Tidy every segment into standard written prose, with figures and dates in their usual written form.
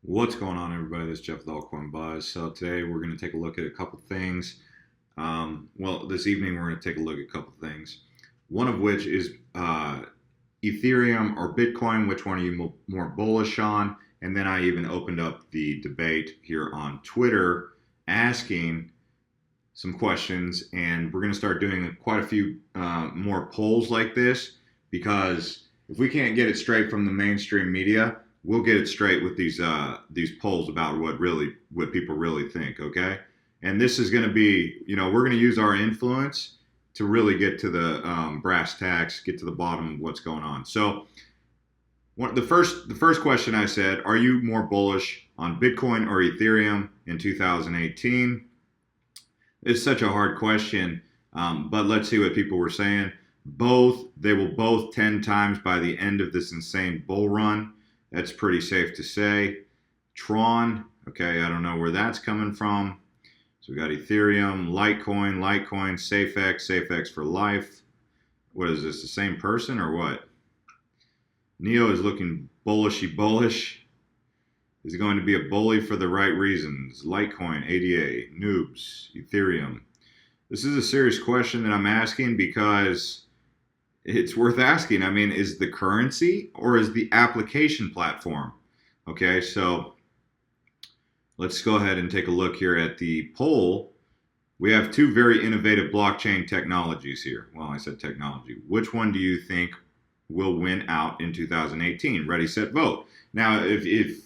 What's going on, everybody? This is Jeff with Altcoin Buzz. So today we're going to take a look at a couple things. This evening we're going to take a look at a couple things. One of which is Ethereum or Bitcoin. Which one are you more bullish on? And then I even opened up the debate here on Twitter, asking some questions, and we're going to start doing quite a few more polls like this, because if we can't get it straight from the mainstream media, we'll get it straight with these polls about what people really think. Okay, and this is going to be, we're going to use our influence to really get to the brass tacks, get to the bottom of what's going on. So the first question I said, are you more bullish on Bitcoin or Ethereum in 2018? It's such a hard question, but let's see what people were saying. They will both 10 times by the end of this insane bull run. That's pretty safe to say. Tron, okay, I don't know where that's coming from. So we got Ethereum, Litecoin, SafeX for life. What is this, the same person or what? Neo is looking bullish. Is going to be a bully for the right reasons. Litecoin, ADA, noobs, Ethereum. This is a serious question that I'm asking because it's worth asking. I mean, is the currency or is the application platform? Okay, so let's go ahead and take a look here at the poll. We have two very innovative blockchain technologies here. Well, I said technology. Which one do you think will win out in 2018? Ready, set, vote. Now, if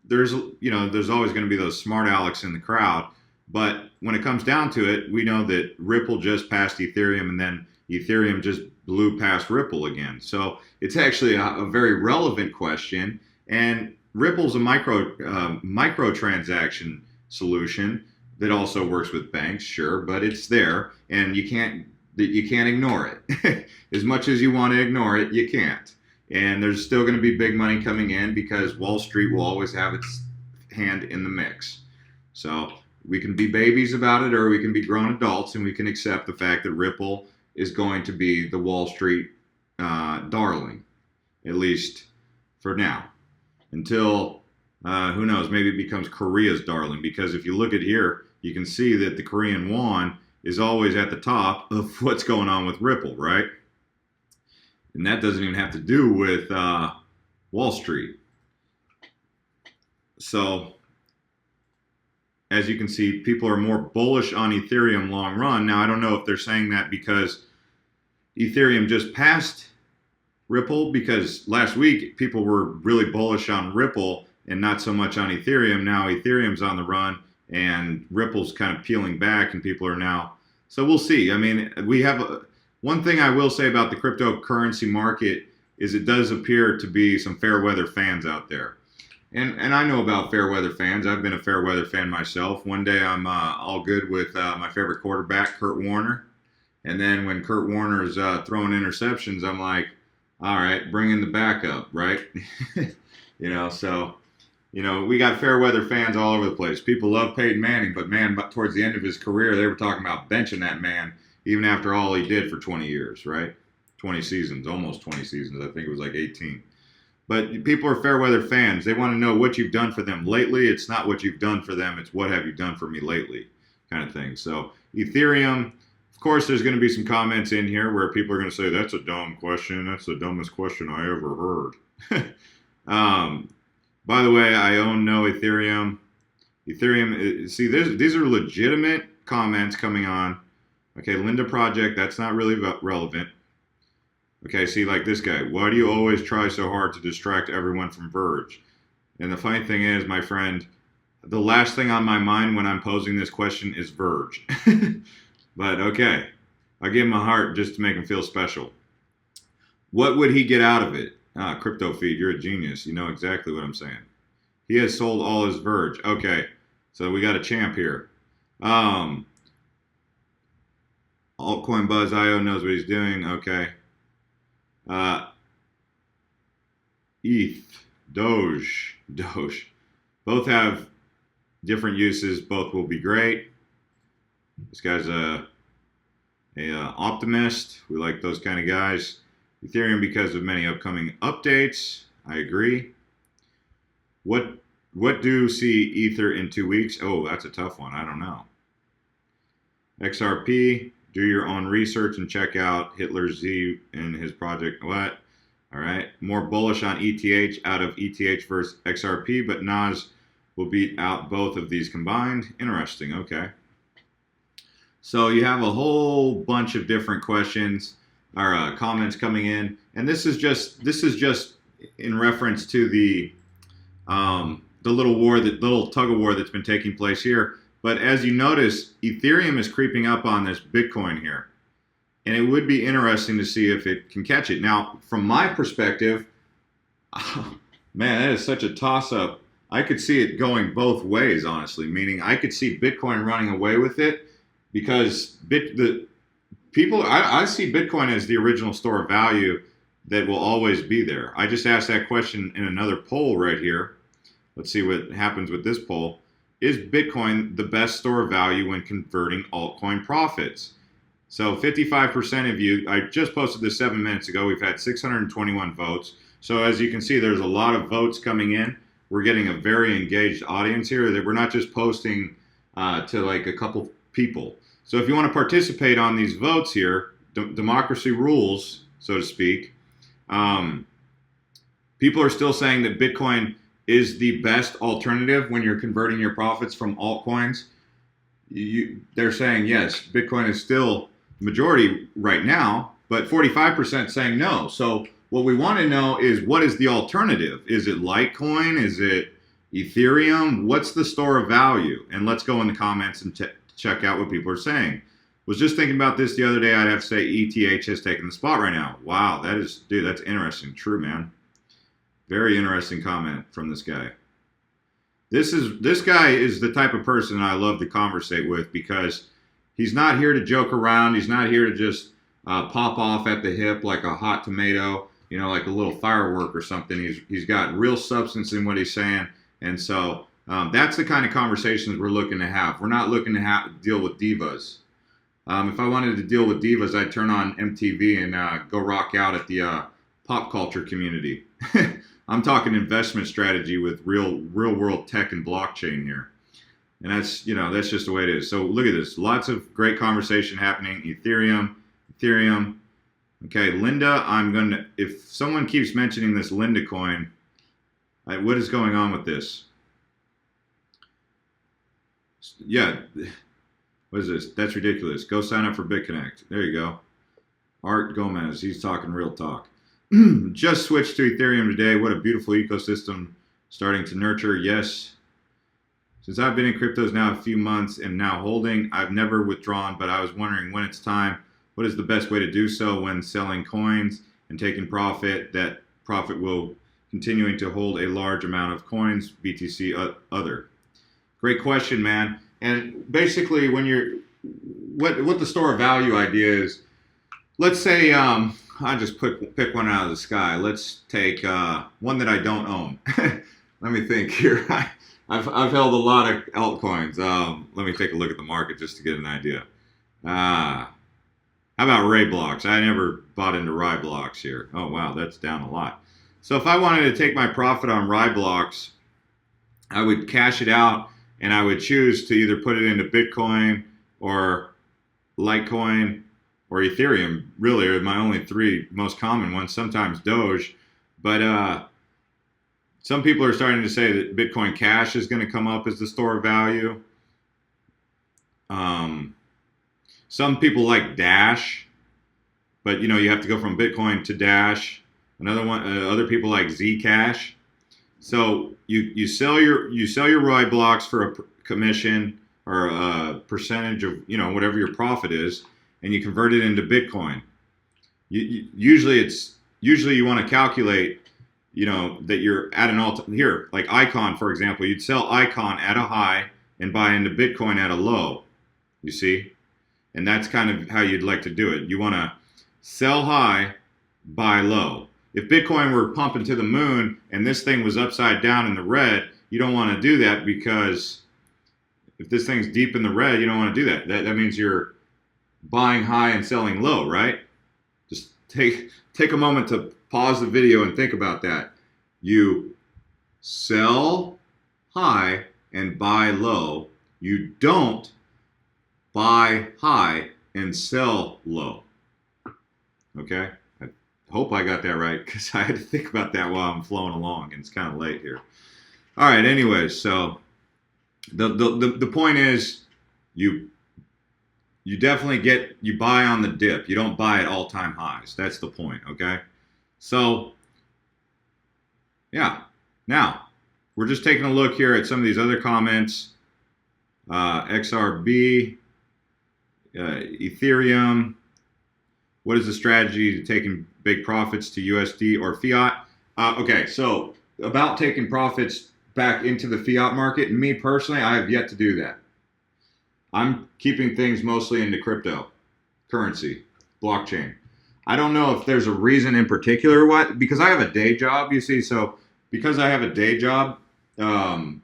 there's always going to be those smart Alex in the crowd, but when it comes down to it, we know that Ripple just passed Ethereum, and then Ethereum just blew past Ripple again. So it's actually a very relevant question. And Ripple's a micro transaction solution that also works with banks, sure, but it's there, and you can't ignore it. As much as you want to ignore it, you can't. And there's still going to be big money coming in because Wall Street will always have its hand in the mix. So we can be babies about it, or we can be grown adults, and we can accept the fact that Ripple is going to be the Wall Street darling, at least for now. Until, who knows, maybe it becomes Korea's darling. Because if you look at here, you can see that the Korean won is always at the top of what's going on with Ripple, right? And that doesn't even have to do with Wall Street. So, as you can see, people are more bullish on Ethereum long run. Now, I don't know if they're saying that because Ethereum just passed Ripple, because last week people were really bullish on Ripple and not so much on Ethereum. Now Ethereum's on the run and Ripple's kind of peeling back, and people are now. So we'll see. I mean, one thing I will say about the cryptocurrency market is it does appear to be some fair weather fans out there. And I know about fair weather fans. I've been a fair weather fan myself. One day I'm all good with my favorite quarterback, Kurt Warner. And then when Kurt Warner's throwing interceptions, I'm like, all right, bring in the backup, right? So we got fair weather fans all over the place. People love Peyton Manning, but towards the end of his career, they were talking about benching that man, even after all he did for 20 years, right? 20 seasons, almost 20 seasons. I think it was like 18. But people are fair weather fans. They want to know what you've done for them lately. It's not what you've done for them. It's what have you done for me lately, kind of thing. So Ethereum, of course, there's going to be some comments in here where people are going to say, that's a dumb question. That's the dumbest question I ever heard. By the way, I own no Ethereum. See, these are legitimate comments coming on. Okay, Linda Project, that's not really relevant. Okay, see, like this guy. Why do you always try so hard to distract everyone from Verge? And the funny thing is, my friend, the last thing on my mind when I'm posing this question is Verge. But okay, I give him a heart just to make him feel special. What would he get out of it? Crypto Feed, you're a genius. You know exactly what I'm saying. He has sold all his Verge. Okay, so we got a champ here. Altcoin Buzz IO knows what he's doing. Okay. ETH, Doge. Both have different uses. Both will be great. This guy's a optimist. We like those kind of guys. Ethereum because of many upcoming updates. I agree. What What do see Ether in 2 weeks? Oh, that's a tough one. I don't know. XRP, do your own research and check out Hitler Z and his project. What? All right. More bullish on ETH out of ETH versus XRP, but Nas will beat out both of these combined. Interesting. Okay. So you have a whole bunch of different questions or comments coming in, and this is just in reference to the little tug of war that's been taking place here. But as you notice, Ethereum is creeping up on this Bitcoin here. And it would be interesting to see if it can catch it. Now, from my perspective, man, that is such a toss-up. I could see it going both ways, honestly, meaning I could see Bitcoin running away with it because I see Bitcoin as the original store of value that will always be there. I just asked that question in another poll right here. Let's see what happens with this poll. Is Bitcoin the best store of value when converting altcoin profits? So 55% of you, I just posted this 7 minutes ago. We've had 621 votes. So as you can see, there's a lot of votes coming in. We're getting a very engaged audience here that we're not just posting to like a couple people. So if you want to participate on these votes here, democracy rules, so to speak. People are still saying that Bitcoin is the best alternative when you're converting your profits from altcoins. They're saying yes, Bitcoin is still majority right now, but 45% saying no. So what we want to know is, what is the alternative? Is it Litecoin? Is it Ethereum? What's the store of value? And let's go in the comments and check out what people are saying. Was just thinking about this the other day. I'd have to say ETH has taken the spot right now. Wow, that's interesting. True, man. Very interesting comment from this guy. This guy is the type of person I love to conversate with because he's not here to joke around. He's not here to just pop off at the hip like a hot tomato, like a little firework or something. He's got real substance in what he's saying, and so that's the kind of conversations we're looking to have. We're not looking to deal with divas. If I wanted to deal with divas, I'd turn on MTV and go rock out at the pop culture community. I'm talking investment strategy with real world tech and blockchain here. And that's just the way it is. So look at this. Lots of great conversation happening. Ethereum. Okay, Linda, if someone keeps mentioning this Linda coin, what is going on with this? Yeah, what is this? That's ridiculous. Go sign up for BitConnect. There you go. Art Gomez, he's talking real talk. Just switched to Ethereum today. What a beautiful ecosystem starting to nurture. Yes. Since I've been in cryptos now a few months and now holding, I've never withdrawn, but I was wondering when it's time, what is the best way to do so when selling coins and taking profit? That profit will continuing to hold a large amount of coins, BTC, other. Great question, man. And basically, when what the store of value idea is, let's say, I just pick one out of the sky. Let's take one that I don't own. Let me think here. I've held a lot of altcoins. Let me take a look at the market just to get an idea. How about Roblox? I never bought into Roblox here. Oh wow, that's down a lot. So if I wanted to take my profit on Roblox, I would cash it out and I would choose to either put it into Bitcoin or Litecoin or Ethereum. Really are my only three most common ones. Sometimes Doge, but some people are starting to say that Bitcoin Cash is going to come up as the store of value. Some people like Dash, but you have to go from Bitcoin to Dash. Another one, other people like Zcash. So you sell your Roblox for a commission or a percentage of whatever your profit is, and you convert it into Bitcoin. Usually you want to calculate, that you're at an here, like Icon, for example. You'd sell Icon at a high and buy into Bitcoin at a low, you see? And that's kind of how you'd like to do it. You want to sell high, buy low. If Bitcoin were pumping to the moon and this thing was upside down in the red, you don't want to do that, because if this thing's deep in the red, you don't want to do that. That means you're buying high and selling low, right? Just take a moment to pause the video and think about that. You sell high and buy low. You don't buy high and sell low. Okay? I hope I got that right because I had to think about that while I'm flowing along and it's kind of late here. All right, anyways, so the point is you definitely you buy on the dip. You don't buy at all-time highs. That's the point, okay? So, yeah. Now, we're just taking a look here at some of these other comments. XRB, Ethereum. What is the strategy to taking big profits to USD or fiat? Okay, so about taking profits back into the fiat market, me personally, I have yet to do that. I'm keeping things mostly into cryptocurrency, blockchain. I don't know if there's a reason in particular what, because I have a day job, you see, so because I have a day job, I'm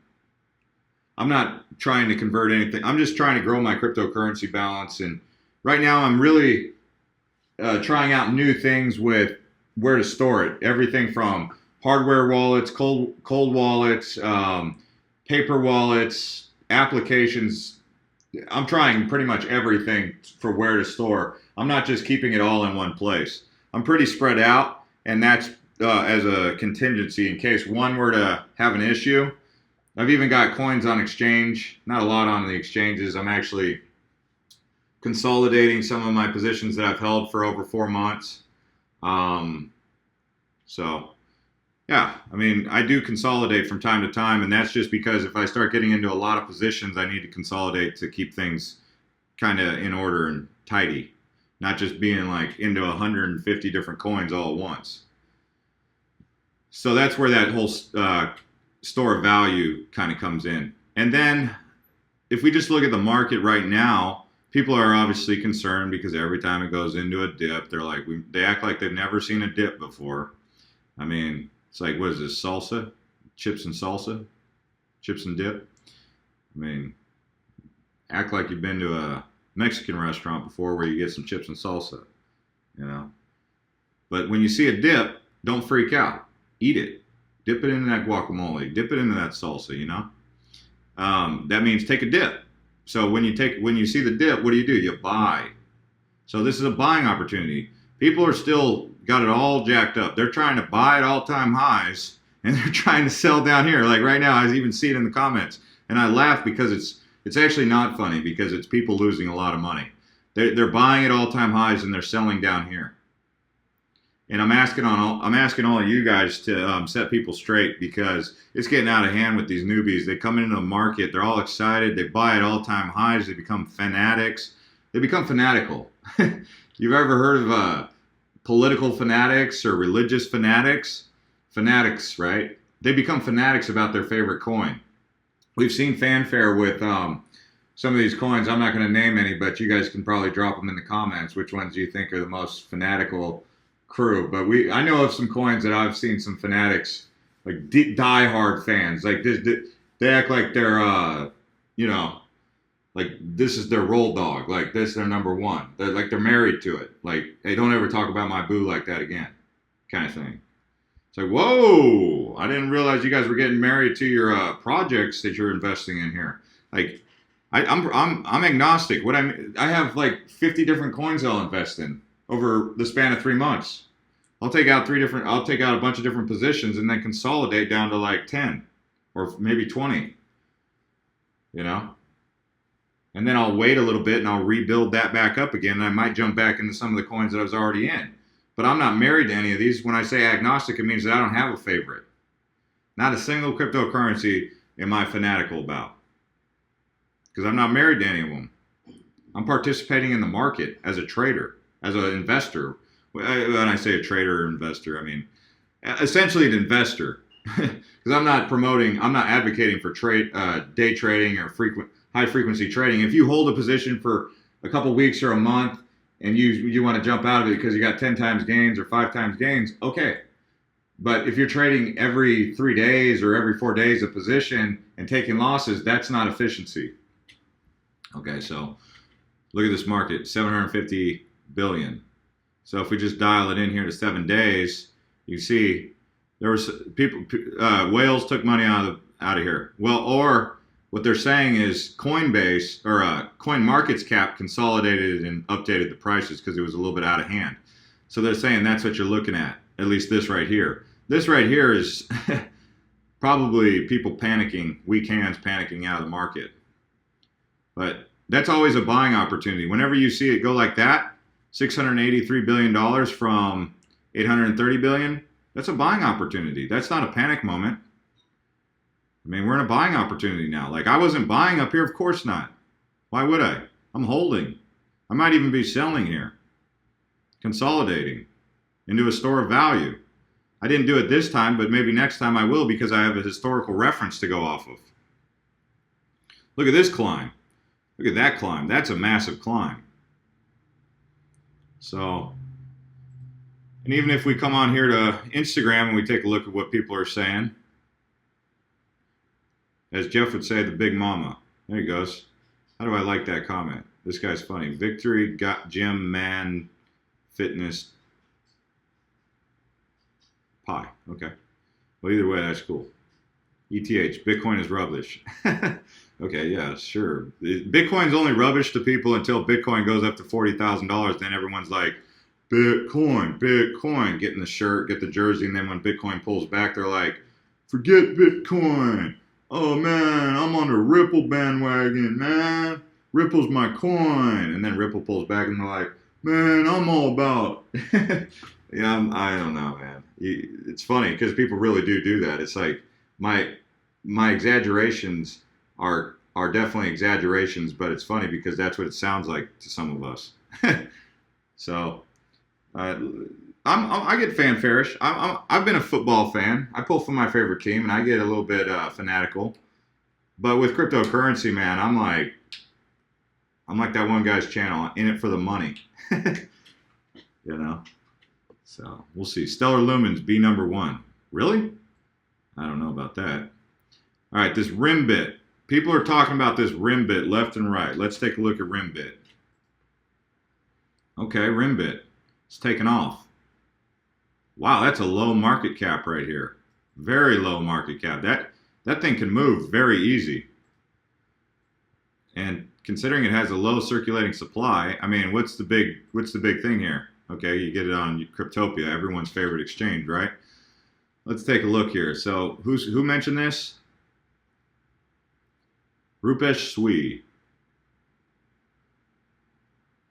not trying to convert anything. I'm just trying to grow my cryptocurrency balance. And right now I'm really trying out new things with where to store it. Everything from hardware wallets, cold wallets, paper wallets, applications. I'm trying pretty much everything for where to store. I'm not just keeping it all in one place. I'm pretty spread out, and that's as a contingency in case one were to have an issue. I've even got coins on exchange, not a lot on the exchanges. I'm actually consolidating some of my positions that I've held for over 4 months. So, yeah, I mean, I do consolidate from time to time, and that's just because if I start getting into a lot of positions, I need to consolidate to keep things kind of in order and tidy, not just being like into 150 different coins all at once. So that's where that whole store of value kind of comes in. And then if we just look at the market right now, people are obviously concerned because every time it goes into a dip, they're like, they act like they've never seen a dip before. I mean, it's like, what is this, salsa? Chips and salsa? Chips and dip? I mean, act like you've been to a Mexican restaurant before where you get some chips and salsa, you know? But when you see a dip, don't freak out. Eat it. Dip it into that guacamole. Dip it into that salsa, you know? That means take a dip. So when you see the dip, what do? You buy. So this is a buying opportunity. People are still got it all jacked up. They're trying to buy at all-time highs, and they're trying to sell down here. Like right now, I even see it in the comments, and I laugh because it's actually not funny because it's people losing a lot of money. They're buying at all-time highs and they're selling down here. And I'm asking all of you guys to set people straight because it's getting out of hand with these newbies. They come into the market, they're all excited, they buy at all-time highs, they become fanatics. They become fanatical. You've ever heard of political fanatics or religious fanatics? Fanatics, right? They become fanatics about their favorite coin. We've seen fanfare with some of these coins. I'm not going to name any, but you guys can probably drop them in the comments. Which ones do you think are the most fanatical crew? But I know of some coins that I've seen some fanatics, like die-hard fans. Like this, they act like they're, you know, like this is their roll dog. Like this, they're number one. They're married to it. Like, hey, don't ever talk about my boo like that again, kind of thing. It's like, whoa! I didn't realize you guys were getting married to your projects that you're investing in here. Like, I'm agnostic. I have like 50 different coins I'll invest in over the span of 3 months. I'll take out a bunch of different positions and then consolidate down to like 10 or maybe 20. You know? And then I'll wait a little bit and I'll rebuild that back up again. And I might jump back into some of the coins that I was already in. But I'm not married to any of these. When I say agnostic, it means that I don't have a favorite. Not a single cryptocurrency am I fanatical about. Because I'm not married to any of them. I'm participating in the market as a trader, as an investor. When I say a trader or investor, I mean essentially an investor. Because I'm not advocating for day trading or high frequency trading. If you hold a position for a couple weeks or a month and you want to jump out of it because you got 10 times gains or 5 times gains, okay. But if you're trading every 3 days or every 4 days a position and taking losses, that's not efficiency. Okay, so look at this market, 750 billion. So if we just dial it in here to 7 days, you see there was whales took money out out of here. Well, or what they're saying is Coinbase or CoinMarketCap consolidated and updated the prices because it was a little bit out of hand. So they're saying that's what you're looking at least this right here. This right here is probably people panicking, weak hands panicking out of the market. But that's always a buying opportunity. Whenever you see it go like that, $683 billion from $830 billion, that's a buying opportunity. That's not a panic moment. I mean, we're in a buying opportunity now. Like, I wasn't buying up here, of course not. Why would I? I'm holding. I might even be selling here, consolidating into a store of value. I didn't do it this time, but maybe next time I will because I have a historical reference to go off of. Look at this climb. Look at that climb. That's a massive climb. So, and even if we come on here to Instagram and we take a look at what people are saying, as Jeff would say, the big mama. There he goes. How do I like that comment? This guy's funny. Victory, got gym, man, fitness, pie. Okay. Well, either way, that's cool. ETH, Bitcoin is rubbish. Okay, yeah, sure. Bitcoin's only rubbish to people until Bitcoin goes up to $40,000. Then everyone's like, Bitcoin, Bitcoin. Get in the shirt, get the jersey, and then when Bitcoin pulls back, they're like, forget Bitcoin. Oh, man, I'm on the Ripple bandwagon, man. Ripple's my coin. And then Ripple pulls back, and they're like, man, I'm all about. Yeah, I don't know, man. It's funny because people really do that. It's like my exaggerations are definitely exaggerations, but it's funny because that's what it sounds like to some of us. So I get fanfarish. I've been a football fan. I pull for my favorite team, and I get a little bit fanatical. But with cryptocurrency, man, I'm like that one guy's channel, in it for the money. You know. So we'll see. Stellar Lumens be number 1. Really? I don't know about that. All right, this RIMBIT. People are talking about this RIMBIT left and right. Let's take a look at RIMBIT. Okay, RIMBIT. It's taken off. Wow, that's a low market cap right here. Very low market cap. That thing can move very easy. And considering it has a low circulating supply, I mean, what's the big thing here? Okay, you get it on Cryptopia, everyone's favorite exchange, right? Let's take a look here. So who mentioned this? Rupesh Sui.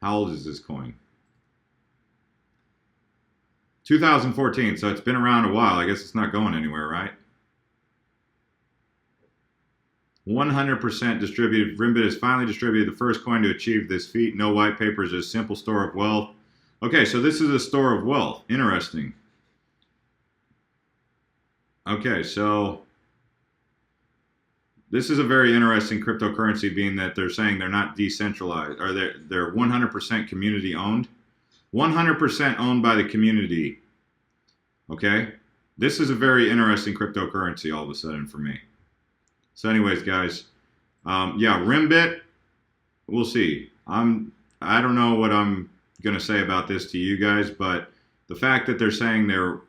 How old is this coin? 2014, so it's been around a while. I guess it's not going anywhere, right? 100% distributed. RIMBIT has finally distributed the first coin to achieve this feat. No white papers, a simple store of wealth. Okay, so this is a store of wealth. Interesting. Okay, so this is a very interesting cryptocurrency, being that they're saying they're not decentralized, or they're 100% community owned. 100% owned by the community. Okay? This is a very interesting cryptocurrency all of a sudden for me. So anyways, guys, yeah, RIMBIT, we'll see. I don't know what I'm going to say about this to you guys, but the fact that they're saying they're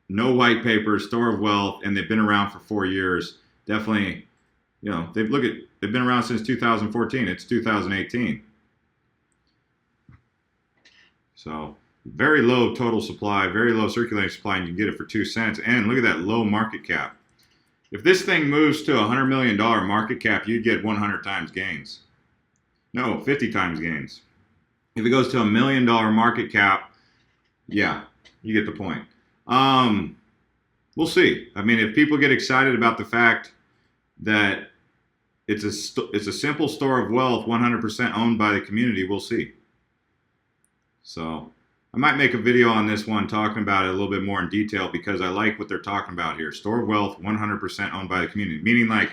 no white paper, store of wealth, and they've been around for 4 years, definitely, you know, they've been around since 2014. It's 2018. So very low total supply, very low circulating supply, and you can get it for 2 cents. And look at that low market cap. If this thing moves to $100 million market cap, you'd get 100 times gains. No, 50 times gains. If it goes to $1 million market cap, yeah, you get the point. We'll see. I mean, if people get excited about the fact that it's a simple store of wealth, 100% owned by the community, we'll see. So I might make a video on this one talking about it a little bit more in detail, because I like what they're talking about here. Store of wealth, 100% owned by the community. Meaning, like,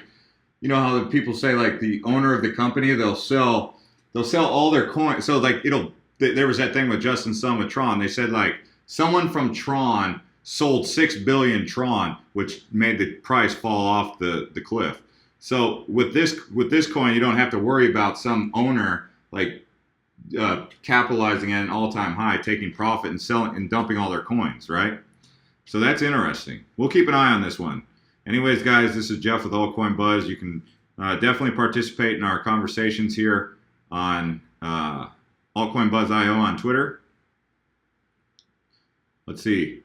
you know how the people say, like, the owner of the company, they'll sell all their coins. So, like, there was that thing with Justin Sun with Tron. They said, like, someone from Tron sold 6 billion Tron, which made the price fall off the cliff. So with this coin, you don't have to worry about some owner, like, capitalizing at an all-time high, taking profit and selling and dumping all their coins, right? So that's interesting. We'll keep an eye on this one. Anyways, guys, this is Jeff with Altcoin Buzz. You can definitely participate in our conversations here on Altcoin Buzz IO on Twitter. Let's see,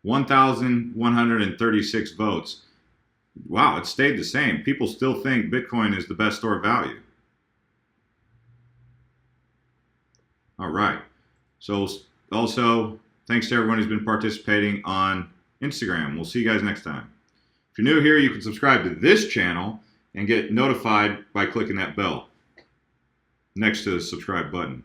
1,136 votes. Wow, it stayed the same. People still think Bitcoin is the best store of value. All right. So also, thanks to everyone who's been participating on Instagram. We'll see you guys next time. If you're new here, you can subscribe to this channel and get notified by clicking that bell next to the subscribe button.